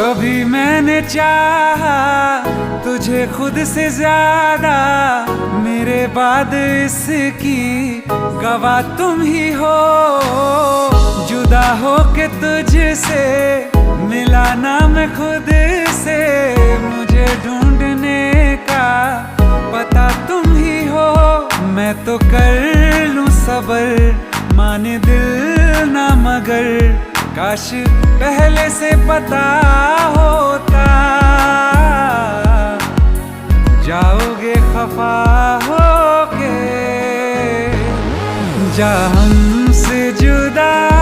कभी मैंने चाहा तुझे खुद से ज्यादा, मेरे बाद इसकी गवाह तुम ही हो। जुदा हो के तुझसे मिला ना मैं खुद से, मुझे ढूंढने का पता तुम ही हो। मैं तो कर लूं सबर, माने दिल ना मगर, काश पहले से पता होता। जाओगे खफा होके, जा हमसे जुदा।